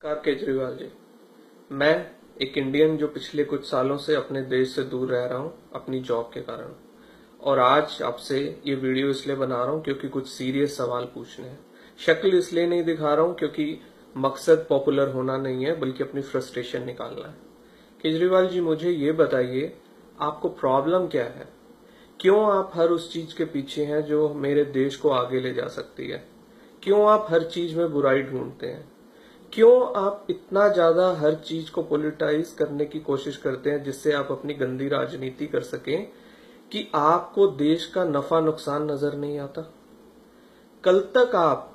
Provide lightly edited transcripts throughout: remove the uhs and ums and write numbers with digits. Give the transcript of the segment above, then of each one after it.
नमस्कार केजरीवाल जी। मैं एक इंडियन जो पिछले कुछ सालों से अपने देश से दूर रह रहा हूं अपनी जॉब के कारण, और आज आपसे ये वीडियो इसलिए बना रहा हूं क्योंकि कुछ सीरियस सवाल पूछने हैं। शक्ल इसलिए नहीं दिखा रहा हूं क्योंकि मकसद पॉपुलर होना नहीं है बल्कि अपनी फ्रस्ट्रेशन निकालना है। केजरीवाल जी, मुझे ये बताइए आपको प्रॉब्लम क्या है? क्यों आप हर उस चीज के पीछे हैं जो मेरे देश को आगे ले जा सकती है? क्यों आप हर चीज में बुराई ढूंढते हैं? क्यों आप इतना ज्यादा हर चीज को पॉलिटिसाइज करने की कोशिश करते हैं जिससे आप अपनी गंदी राजनीति कर सकें कि आपको देश का नफा नुकसान नजर नहीं आता? कल तक आप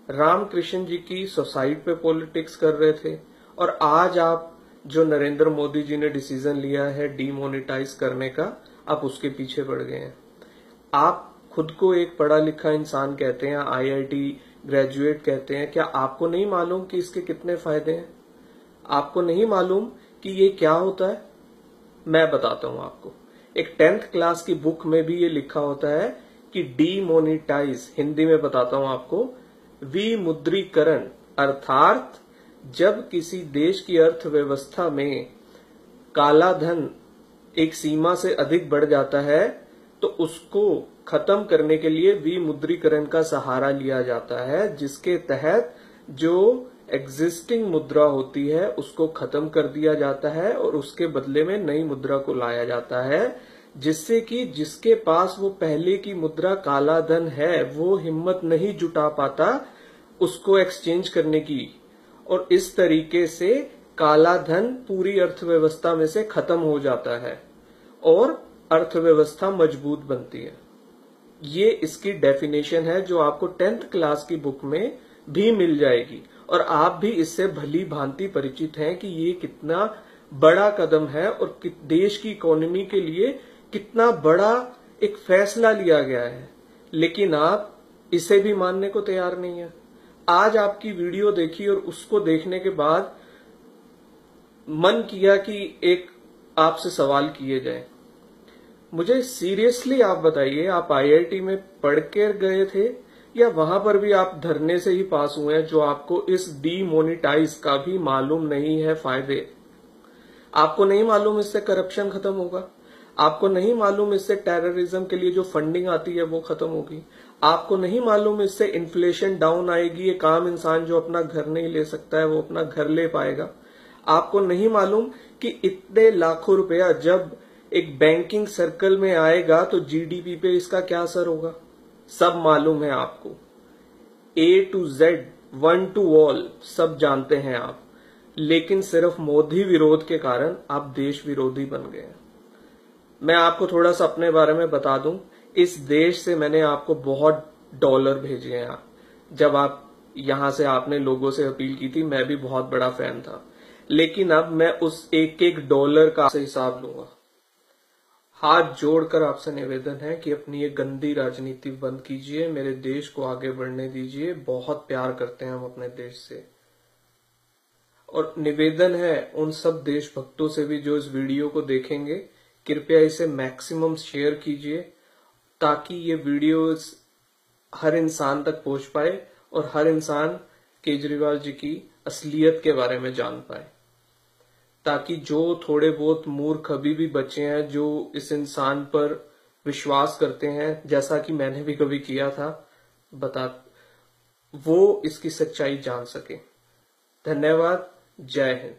रामकृष्ण जी की सुसाइड पे पॉलिटिक्स कर रहे थे और आज आप जो नरेंद्र मोदी जी ने डिसीजन लिया है डीमोनेटाइज करने का, आप उसके पीछे पड़ गए हैं। आप खुद को एक पढ़ा लिखा इंसान कहते हैं, आईआईटी ग्रेजुएट कहते हैं। क्या आपको नहीं मालूम कि इसके कितने फायदे हैं? आपको नहीं मालूम कि ये क्या होता है? मैं बताता हूं आपको। एक 10th क्लास की बुक में भी ये लिखा होता है कि डीमोनेटाइज, हिंदी में बताता हूं आपको, विमुद्रीकरण, अर्थात जब किसी देश की अर्थव्यवस्था में काला धन एक सीमा से अधिक बढ़ जाता है तो उसको खत्म करने के लिए विमुद्रीकरण का सहारा लिया जाता है, जिसके तहत जो एग्जिस्टिंग मुद्रा होती है उसको खत्म कर दिया जाता है और उसके बदले में नई मुद्रा को लाया जाता है, जिससे कि जिसके पास वो पहले की मुद्रा काला धन है वो हिम्मत नहीं जुटा पाता उसको एक्सचेंज करने की, और इस तरीके से काला धन पूरी अर्थव्यवस्था में से खत्म हो जाता है और अर्थव्यवस्था मजबूत बनती है। ये इसकी डेफिनेशन है जो आपको 10th क्लास की बुक में भी मिल जाएगी, और आप भी इससे भली भांति परिचित हैं कि ये कितना बड़ा कदम है और देश की इकोनॉमी के लिए कितना बड़ा एक फैसला लिया गया है। लेकिन आप इसे भी मानने को तैयार नहीं है। आज आपकी वीडियो देखी और उसको देखने के बाद मन किया कि एक आपसे सवाल किए जाए। मुझे सीरियसली आप बताइए, आप आईआईटी में पढ़ के गए थे या वहां पर भी आप धरने से ही पास हुए हैं जो आपको इस डीमोनेटाइज का भी मालूम नहीं है फायदे? आपको नहीं मालूम इससे करप्शन खत्म होगा? आपको नहीं मालूम इससे टेररिज्म के लिए जो फंडिंग आती है वो खत्म होगी? आपको नहीं मालूम इससे इन्फ्लेशन डाउन आएगी? एक आम इंसान जो अपना घर नहीं ले सकता है वो अपना घर ले पाएगा? आपको नहीं मालूम कि इतने लाखों रुपया जब एक बैंकिंग सर्कल में आएगा तो जीडीपी पे इसका क्या असर होगा? सब मालूम है आपको। A to Z, one to all, सब जानते हैं आप। लेकिन सिर्फ मोदी विरोध के कारण आप देश विरोधी बन गए हैं। मैं आपको थोड़ा सा अपने बारे में बता दूं। इस देश से मैंने आपको बहुत डॉलर भेजे हैं। जब आप यहां से आपने लोगों से अपील की थी, मैं भी बहुत बड़ा फैन था, लेकिन अब मैं उस एक एक डॉलर का हिसाब लूंगा। हाथ जोड़कर आपसे निवेदन है कि अपनी ये गंदी राजनीति बंद कीजिए, मेरे देश को आगे बढ़ने दीजिए। बहुत प्यार करते हैं हम अपने देश से, और निवेदन है उन सब देशभक्तों से भी जो इस वीडियो को देखेंगे, कृपया इसे मैक्सिमम शेयर कीजिए ताकि ये वीडियो हर इंसान तक पहुंच पाए और हर इंसान केजरीवाल जी की असलियत के बारे में जान पाए, ताकि जो थोड़े बहुत मूर्ख अभी भी बचे हैं जो इस इंसान पर विश्वास करते हैं, जैसा कि मैंने भी कभी किया था, वो इसकी सच्चाई जान सके। धन्यवाद। जय हिंद।